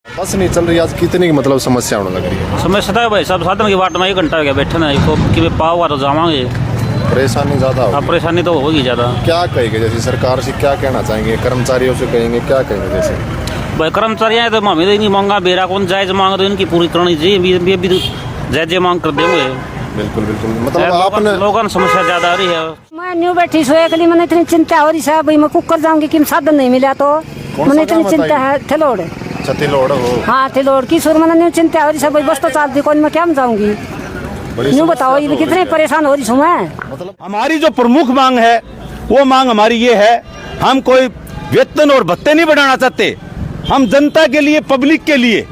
बस नहीं चल रही आज, कितनी मतलब समस्या होने लग रही है? समस्या है भाई साहब, साधन की बाट में 1 घंटा हो गया बैठे ना, इसको कि पाओ तो जावांगे, परेशानी ज्यादा हो। परेशानी तो होगी ज़्यादा। क्या कहेंगे, जैसे सरकार से क्या कहना चाहेंगे, कर्मचारियों से कहेंगे, क्या कहेंगे? जैसे भाई कर्मचारी हैं तो हमें तो नहीं मांगा, बेरा कौन जायज मांग तो इनकी पूरी करनी चाहिए, भी जायज मांग कर देंगे। बिल्कुल बिल्कुल, मतलब आपने लोगों ने समस्या ज़्यादा आ रही है। मैं न्यू बैठी सोए के लिए मैंने इतनी चिंता हो रही साहब, भाई मैं कुकर जाऊंगी कि साधन नहीं मिला तो मैंने इतनी चिंता है। थिलोड़ छतिलोड़ हो? हाँ थिलोड़ की सुर मैंने न्यू चिंता हो रही साहब, बस तो चालती कौन मैं क्या जाऊंगी, न्यू बताओ ये कितने परेशान हो रही हूँ मैं। मतलब हमारी जो प्रमुख मांग है वो मांग हमारी ये है, हम कोई वेतन और भत्ते नहीं बढ़ाना चाहते, हम जनता के लिए, पब्लिक के लिए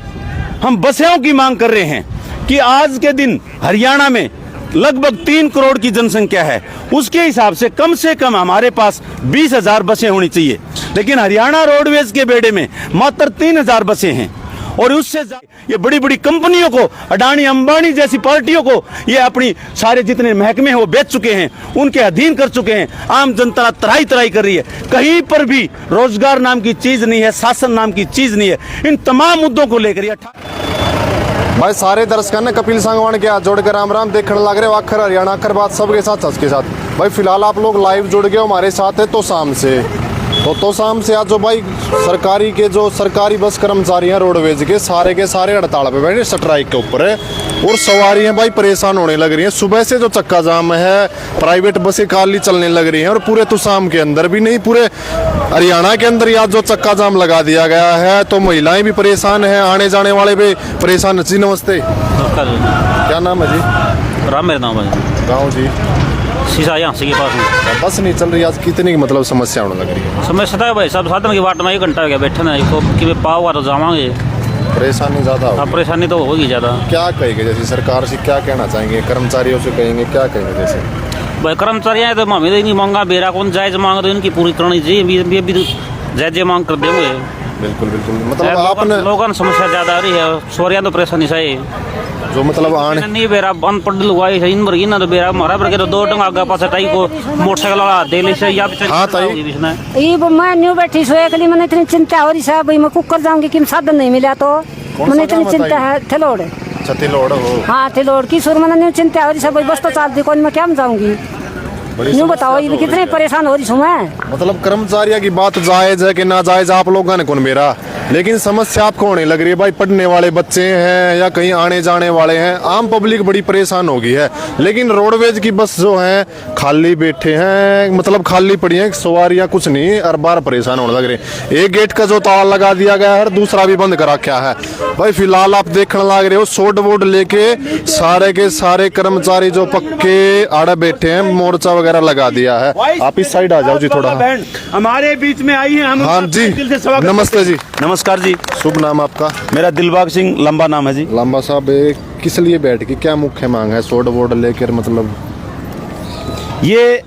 हम बसें की मांग कर रहे हैं कि आज के दिन हरियाणा में लगभग 3 करोड़ की जनसंख्या है, उसके हिसाब से कम हमारे पास 20,000 बसें होनी चाहिए, लेकिन हरियाणा रोडवेज के बेड़े में मात्र 3,000 बसें हैं। और उससे ये बड़ी बड़ी कंपनियों को, अडानी अंबानी जैसी पार्टियों को ये अपनी सारे जितने महकमे हैं वो बेच चुके हैं, उनके अधीन कर चुके हैं। आम जनता तराई तराई कर रही है, कहीं पर भी रोजगार नाम की चीज नहीं है, शासन नाम की चीज नहीं है। इन तमाम मुद्दों को लेकर भाई सारे दर्शकों ने कपिल सांगवान के हाथ जोड़ कर राम राम देखने लग रहे हो, आखिर हरियाणा आखिर बात सबके साथ सच के साथ। भाई फिलहाल आप लोग लाइव जुड़ गए हमारे साथ है तो शाम से आज जो भाई सरकारी बस कर्मचारी हैं रोडवेज के सारे हड़ताल पे बैठे, स्ट्राइक के ऊपर है, और सवारियां भाई परेशान होने लग रही हैं। सुबह से जो चक्का जाम है, प्राइवेट बसें खाली चलने लग रही हैं, और पूरे तुसाम के अंदर भी नहीं, पूरे हरियाणा के अंदर आज जो चक्का जाम लगा दिया गया है, तो महिलाएं भी परेशान हैं, आने जाने वाले भी परेशान। जी नमस्ते, क्या नाम है जी? राम मेरा नाम है। गाँव जी? शीशा यहाँ से के पास में। बस नहीं चल रही आज, कितनी मतलब समस्या होने लग रही है? समस्या है भाई साहब, साधन की बाट में 1 घंटा हो गया बैठे ना, इसको कि पाओ तो जावांगे, परेशानी ज्यादा हो। परेशानी तो होगी ज़्यादा। क्या कहेंगे, जैसे सरकार से क्या कहना चाहेंगे, कर्मचारियों से कहेंगे, क्या कहेंगे? जैसे भाई कर्मचारी हैं तो हमें तो नहीं मांगा, बेरा कौन जायज मांग तो इनकी पूरी करनी चाहिए, भी जायज मांग कर देंगे। बिल्कुल बिल्कुल, मतलब आपने लोगों ने समस्या ज़्यादा आ रही है, सोरिया तो परेशानी सही जो मतलब आने नहीं बेरा अनपढ़ लुगाई है, इन वर्गी ना तो बेरा हमारा वर्गे तो 2 टंग आगे पास टाई को मोटरसाइकिल वाला दे ले से या हाँ ताई ये मैं न्यू बैठी सोए के लिए मैंने इतनी चिंता हो रही साहब, भाई मैं कुकर जाऊंगी कि साधन नहीं मिला तो मैंने इतनी चिंता है। थिलोड़ छतिलोड़ हो? हाँ थिलोड़ की सुर मैंने न्यू चिंता हो रही साहब, बस तो चालती कौन मैं क्या जाऊंगी, न्यू बताओ ये कितने परेशान हो रही हूँ मैं। मतलब कर्मचारियों की बात जायज है कि ना जायज, आप लोगों ने कौन मेरा, लेकिन समस्या आपको होने लग रही है। भाई पढ़ने वाले बच्चे हैं या कहीं आने जाने वाले हैं, आम पब्लिक बड़ी परेशान हो गई है, लेकिन रोडवेज की बस जो है खाली बैठे हैं, मतलब खाली पड़ी हैं, सवारियां कुछ नहीं, हर बार परेशान होने लग रहे हैं। एक गेट का जो ताला लगा दिया गया है, दूसरा भी बंद करा क्या है। भाई फिलहाल आप देखने लग रहे हो, सोड बोर्ड लेके सारे के सारे कर्मचारी जो पक्के आड़े बैठे हैं, मोर्चा वगैरह लगा दिया है। आप इस साइड आ जाओ जी थोड़ा, हमारे बीच में आई है। हम हाँ जी, नमस्ते जी। नमस्कार जी। शुभ नाम आपका? मेरा दिलबाग सिंह लंबा नाम है जी। लंबा साहब, किस लिए बैठ के, क्या मुख्य मांग है सोड बोर्ड लेकर? मतलब ये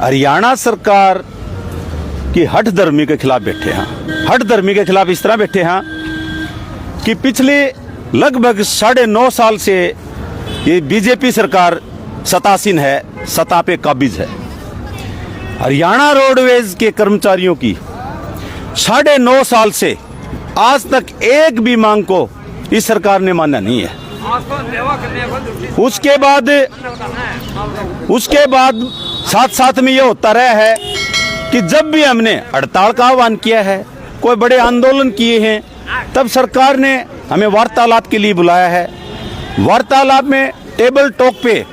हरियाणा सरकार की हठधर्मी के खिलाफ बैठे हैं। हठधर्मी के खिलाफ इस तरह बैठे हैं कि पिछले लगभग 9.5 साल से ये बीजेपी सरकार सत्तासीन है, सत्ता पे काबिज है। हरियाणा रोडवेज के कर्मचारियों की 9.5 साल से आज तक एक भी मांग को इस सरकार ने माना नहीं है। उसके बाद साथ में ये होता रहा है कि जब भी हमने हड़ताल का आह्वान किया है, कोई बड़े आंदोलन किए हैं, तब सरकार ने हमें वार्तालाप के लिए बुलाया है। वार्तालाप में टेबल टॉक पे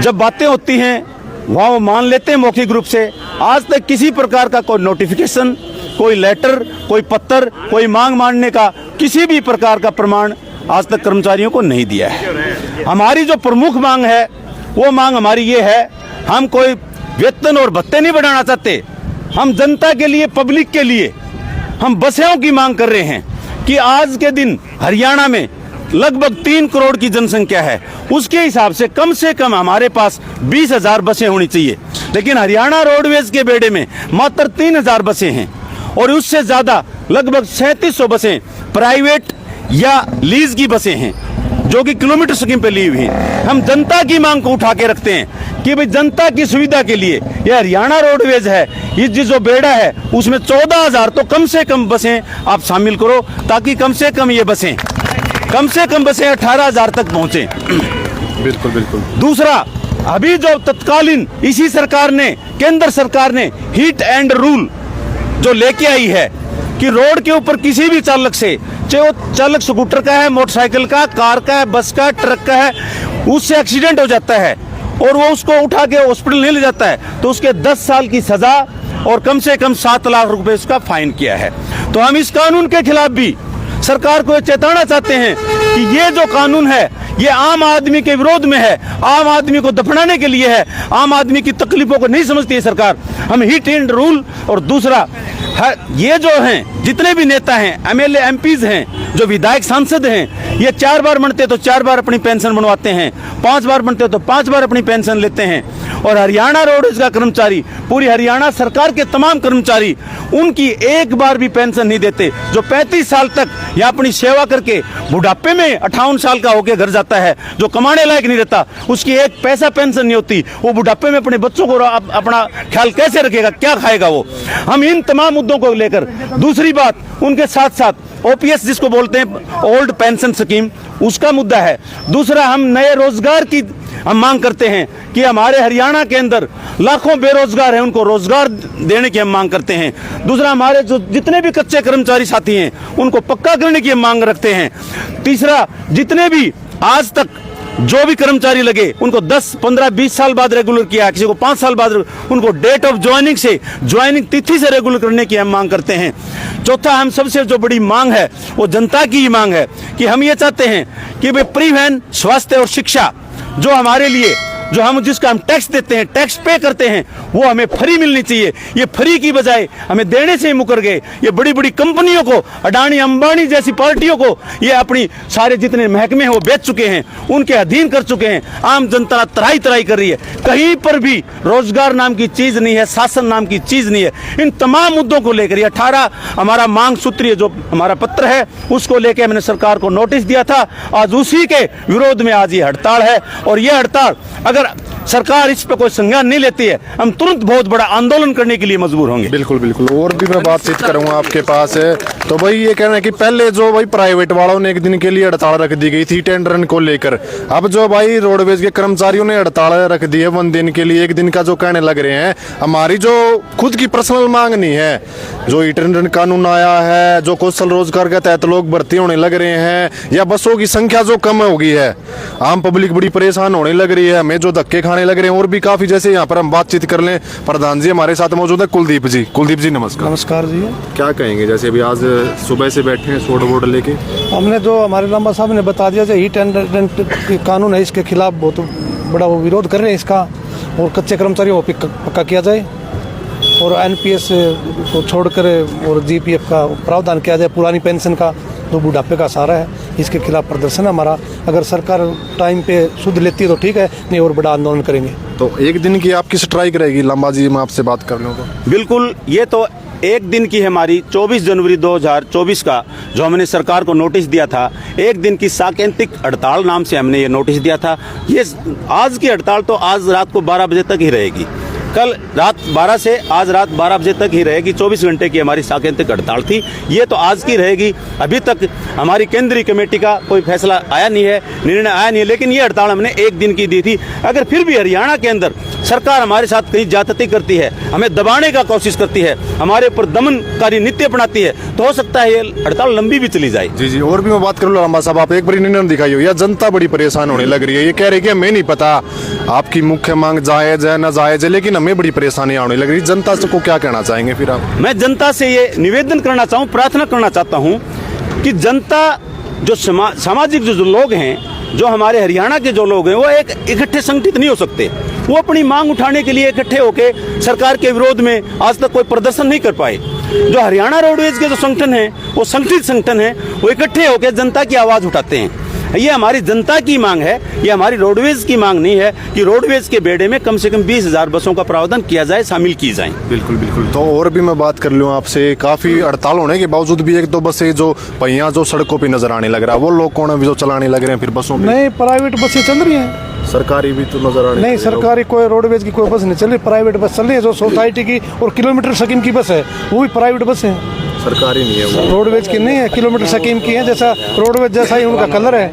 जब बातें होती हैं वहाँ वो मान लेते हैं मौखिक रूप से। आज तक किसी प्रकार का कोई नोटिफिकेशन, कोई लेटर, कोई पत्र, कोई मांग मानने का किसी भी प्रकार का प्रमाण आज तक कर्मचारियों को नहीं दिया है। हमारी जो प्रमुख मांग है वो मांग हमारी ये है, हम कोई वेतन और भत्ते नहीं बढ़ाना चाहते, हम जनता के लिए, पब्लिक के लिए हम बसें की मांग कर रहे हैं कि आज के दिन हरियाणा में लगभग 3 करोड़ की जनसंख्या है, उसके हिसाब से कम हमारे पास 20,000 बसें होनी चाहिए, लेकिन हरियाणा रोडवेज के बेड़े में मात्र 3,000 बसें हैं, और उससे ज्यादा लगभग 3700 बसें प्राइवेट या लीज की बसें हैं जो कि किलोमीटर स्कीम पे ली हुई हैं। हम जनता की मांग को उठा के रखते हैं कि भाई जनता की सुविधा के लिए ये हरियाणा रोडवेज है, ये जो बेड़ा है उसमें 14,000 तो कम से कम बसें आप शामिल करो, ताकि कम से कम ये बसें 18,000 तक पहुंचे। बिल्कुल बिल्कुल। दूसरा, अभी जो तत्कालीन इसी सरकार ने, केंद्र सरकार ने हिट एंड रूल जो लेके आई है कि रोड के ऊपर किसी भी चालक से, चाहे वो चालक स्कूटर का है, मोटरसाइकिल का, कार का है, बस का, ट्रक का है, उससे एक्सीडेंट हो जाता है और वो उसको उठा के हॉस्पिटल नहीं ले जाता है तो उसके 10 साल की सजा और कम से कम 7 लाख रुपए उसका फाइन किया है। तो हम इस कानून के खिलाफ भी सरकार को चेताना चाहते हैं कि ये जो कानून है ये आम आदमी के विरोध में है, आम आदमी को दफनाने के लिए है, आम आदमी की तकलीफों को नहीं समझती है सरकार। हम हिट एंड रूल, और दूसरा ये जो हैं जितने भी नेता हैं, एमएलए एमपीज हैं, जो विधायक सांसद हैं, ये 4 बार बनते तो 4 बार अपनी पेंशन बनवाते हैं, 5 बार बनते तो 5 बार अपनी पेंशन लेते हैं। और हरियाणा रोडवेज का कर्मचारी, पूरी हरियाणा सरकार के तमाम कर्मचारी, उनकी एक बार भी पेंशन नहीं देते। जो 35 साल तक या अपनी सेवा करके बुढ़ापे में 58 साल का होकर घर जाता है, जो कमाने लायक नहीं रहता, उसकी एक पैसा पेंशन नहीं होती, वो बुढ़ापे में अपने बच्चों को अपना ख्याल कैसे रखेगा, क्या खाएगा वो। हम इन तमाम मुद्दों को लेकर, दूसरी बात उनके साथ साथ ओपीएस जिसको बोलते हैं ओल्ड पेंशन स्कीम, उसका मुद्दा है। दूसरा, हम नए रोजगार की हम मांग करते हैं कि हमारे हरियाणा के अंदर लाखों बेरोजगार हैं, उनको रोजगार देने की हम मांग करते हैं। दूसरा, हमारे जो जितने भी कच्चे कर्मचारी साथी हैं उनको पक्का करने की हम मांग रखते हैं। तीसरा, जितने भी आज तक जो भी कर्मचारी लगे उनको 10, 15, 20 साल बाद रेगुलर किया, किसी को 5 साल बाद, उनको डेट ऑफ ज्वाइनिंग से, ज्वाइनिंग तिथि से रेगुलर करने की हम मांग करते हैं। चौथा, हम सबसे जो बड़ी मांग है वो जनता की ही मांग है कि हम ये चाहते हैं कि भाई परिवहन, स्वास्थ्य और शिक्षा जो हमारे लिए, जो हम जिसका हम टैक्स देते हैं, टैक्स पे करते हैं, वो हमें फ्री मिलनी चाहिए। ये फ्री की बजाय हमें देने से ही मुकर गए। ये बड़ी बड़ी कंपनियों को, अडानी अंबानी जैसी पार्टियों को ये अपनी सारे जितने महकमे हैं वो बेच चुके हैं, उनके अधीन कर चुके हैं। आम जनता तराई तराई कर रही है। कहीं पर भी रोजगार नाम की चीज नहीं है, शासन नाम की चीज नहीं है। इन तमाम मुद्दों को लेकर 18 हमारा मांग सूत्रीय जो हमारा पत्र है उसको लेकर हमने सरकार को नोटिस दिया था। आज उसी के विरोध में आज ये हड़ताल है, और ये हड़ताल अगर सरकार इस पर कोई संज्ञान नहीं लेती है, हम तुरंत बहुत बड़ा आंदोलन करने के लिए मजबूर होंगे। बिल्कुल बिल्कुल। और भी मैं बातचीत करूंगा आपके पास है। तो भाई ये कहना है कि पहले जो भाई प्राइवेट वालों ने 1 दिन के लिए हड़ताल रख दी गई थी टेंडर को लेकर, अब जो भाई रोडवेज के कर्मचारियों ने हड़ताल रख दी है 1 दिन के लिए, 1 दिन का जो कहने लग रहे हैं। हमारी जो खुद की पर्सनल मांग नहीं है, जो टेंडर कानून आया है, जो कौशल रोजगार के तहत लोग भर्ती होने लग रहे हैं, या बसों की संख्या जो कम हो गई है, आम पब्लिक बड़ी परेशान होने लग रही है, हमें जो धक्के खाने लग रहे हैं और भी काफी। जैसे यहाँ पर हम बातचीत कर लें, प्रधान जी हमारे साथ मौजूद है, कुलदीप जी। कुलदीप जी नमस्कार। नमस्कार जी। क्या कहेंगे, जैसे अभी आज सुबह से बैठे हैं सोड बोर्ड लेके? हमने जो हमारे लंबा साहब ने बता दिया, जो हिट एंड कानून है इसके खिलाफ बहुत बड़ा वो विरोध कर रहे हैं इसका, और कच्चे कर्मचारियों को पक्का किया जाए, और एनपीएस को छोड़कर और जीपीएफ का प्रावधान किया जाए, पुरानी पेंशन का जो बुढ़ापे का सहारा है, इसके खिलाफ प्रदर्शन हमारा। अगर सरकार टाइम पे सुध लेती है तो ठीक है, नहीं और बड़ा आंदोलन करेंगे। तो 1 दिन की आपकी स्ट्राइक रहेगी? लंबा जी मैं आपसे बात कर लूँ तो बिल्कुल, ये तो 1 दिन की हमारी 24 जनवरी 2024 का जो हमने सरकार को नोटिस दिया था, 1 दिन की साकेतिक हड़ताल नाम से हमने ये नोटिस दिया था। ये आज की हड़ताल तो आज रात को 12 बजे तक ही रहेगी, कल रात 12 से आज रात 12 बजे तक ही रहेगी। 24 घंटे की हमारी साकेतिक हड़ताल थी, ये तो आज की रहेगी। अभी तक हमारी केंद्रीय कमेटी का कोई फैसला आया नहीं है, निर्णय आया नहीं है, लेकिन ये हड़ताल हमने 1 दिन की दी थी। अगर फिर भी हरियाणा के अंदर सरकार हमारे साथ कहीं ज्यादती करती है, हमें दबाने का कोशिश करती है, हमारे ऊपर दमनकारी नीति अपनाती है, तो हो सकता है ये हड़ताल लंबी भी चली जाए। जी जी। और भी मैं बात करूँ लांबा साहब, आप एक बार निर्णय दिखाई हो, या जनता बड़ी परेशान होने लग रही है, ये कह रही है कि हमें नहीं पता आपकी मुख्य मांग जायज है ना जायज है, लेकिन हमें बड़ी परेशानी आने लग रही। जनता को क्या कहना चाहेंगे फिर आप? मैं जनता से ये निवेदन करना चाहूँ, प्रार्थना करना चाहता हूँ कि जनता जो सामाजिक जो लोग हैं, जो हमारे हरियाणा के जो लोग हैं, वो एक इकट्ठे संगठित नहीं हो सकते। वो अपनी मांग उठाने के लिए इकट्ठे होके सरकार के विरोध में आज तक कोई प्रदर्शन नहीं कर पाए। जो हरियाणा रोडवेज के जो संगठन है, वो संगठित संगठन है, वो इकट्ठे होकर जनता की आवाज उठाते हैं। ये हमारी जनता की मांग है, ये हमारी रोडवेज की मांग नहीं है कि रोडवेज के बेड़े में कम से कम 20,000 बसों का प्रावधान किया जाए, शामिल की जाए। बिल्कुल बिल्कुल। तो और भी मैं बात कर लूँ आपसे, काफी हड़ताल होने के बावजूद भी 1-2 बसें जो पहिया जो सड़कों पे नजर आने लग रहा है, वो लोग कौन है जो चलाने लग रहे हैं फिर बसों पे? नहीं, प्राइवेट बसें चल रही हैं, सरकारी भी तो नजर आ रही नहीं, सरकारी कोई रोडवेज की कोई बस नहीं चल रही, प्राइवेट बस चल रही है जो सोसाइटी की और किलोमीटर स्कीम की बस है, वो भी प्राइवेट बस है, सरकारी नहीं है वो। रोडवेज की नहीं है, किलोमीटर स्कीम की है। जैसा रोडवेज जैसा ही उनका कलर है,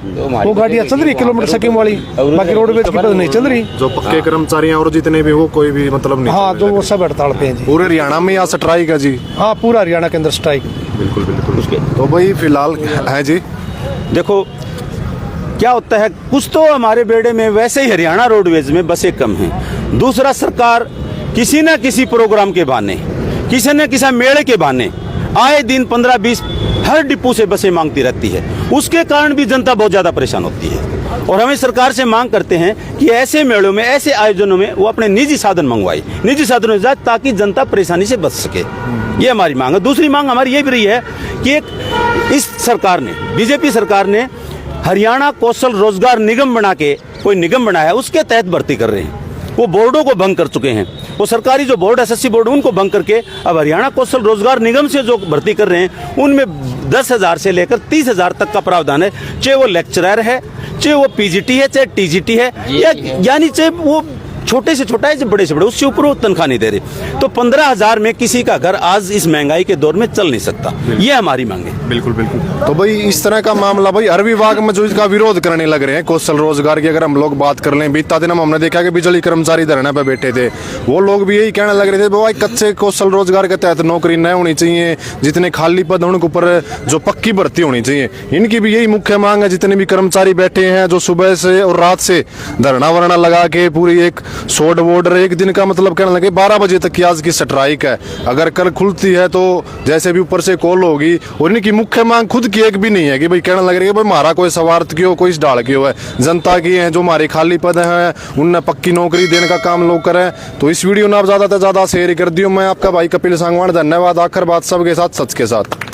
वो गाड़ियाँ चल रही है किलोमीटर स्कीम वाली, बाकी रोडवेज की बस नहीं चल रही। जो पक्के कर्मचारी हैं और जितने भी वो कोई भी मतलब नहीं। हाँ, तो वो सब हड़ताल पे हैं जी। पूरे हरियाणा में यहाँ स्ट्राइक है जी? हाँ, पूरा हरियाणा के अंदर स्ट्राइक। बिल्कुल बिल्कुल। तो भाई फिलहाल है जी, देखो क्या होता है, कुछ तो हमारे बेड़े में वैसे ही हरियाणा रोडवेज में बसें कम हैं। दूसरा, सरकार किसी न किसी प्रोग्राम के बहाने, किसी न किसी मेले के बहाने आए दिन 15-20 हर डिपो से बसें मांगती रहती है। उसके कारण भी जनता बहुत ज़्यादा परेशान होती है और हमें सरकार से मांग करते हैं कि ऐसे मेलों में, ऐसे आयोजनों में वो अपने निजी साधन मंगवाए, निजी साधनों में जाए ताकि जनता परेशानी से बच सके। ये हमारी मांग है। दूसरी मांग हमारी ये भी रही है कि एक इस सरकार ने, बीजेपी सरकार ने हरियाणा कौशल रोजगार निगम बना के कोई निगम बनाया, उसके तहत भर्ती कर रहे हैं। वो बोर्डों को भंग कर चुके हैं, वो सरकारी जो बोर्ड, एसएससी बोर्ड, उनको भंग करके अब हरियाणा कौशल रोजगार निगम से जो भर्ती कर रहे हैं उनमें 10,000 से लेकर 30,000 तक का प्रावधान है, चाहे वो लेक्चरर है, चाहे वो पीजीटी है, चाहे टीजीटी है, या यानी चाहे वो छोटे से छोटा है, जो बड़े से बड़े, उससे ऊपर वो तनख्वाह नहीं दे रहे। तो 15,000 में किसी का घर आज इस महंगाई के दौर में चल नहीं सकता। ये हमारी मांग है। बिल्कुल बिल्कुल। तो भाई इस तरह का मामला भाई हर विभाग में जो इसका विरोध करने लग रहे हैं कौशल रोजगार की, अगर हम लोग बात कर लें, बीता दिन हमने देखा कि बिजली कर्मचारी धरने पे बैठे थे, वो लोग भी यही कहने लग रहे थे भाई कच्चे कौशल रोजगार के तहत नौकरी न होनी चाहिए, जितने खाली पद उनके ऊपर जो पक्की भर्ती होनी चाहिए। इनकी भी यही मुख्य मांग है। जितने भी कर्मचारी बैठे हैं जो सुबह से और रात से धरना वरना लगा के पूरी एक शॉर्ट बॉर्डर एक दिन का मतलब कहने लगे 12 बजे तक की आज की स्ट्राइक है। अगर कल खुलती है तो जैसे भी ऊपर से कॉल होगी, और इनकी मुख्य मांग खुद की एक भी नहीं है कि भाई कहने लग रही है भाई हमारा कोई स्वार्थ क्यों, कोई इस ढाल क्यों है, जनता की है जो हमारे खाली पद हैं उनने पक्की नौकरी देने का काम लोग करें। तो इस वीडियो ने आप ज्यादा से ज्यादा शेयर कर दियो। मैं आपका भाई कपिल सांगवान, धन्यवाद। आखिर बात सबके साथ, सच के साथ।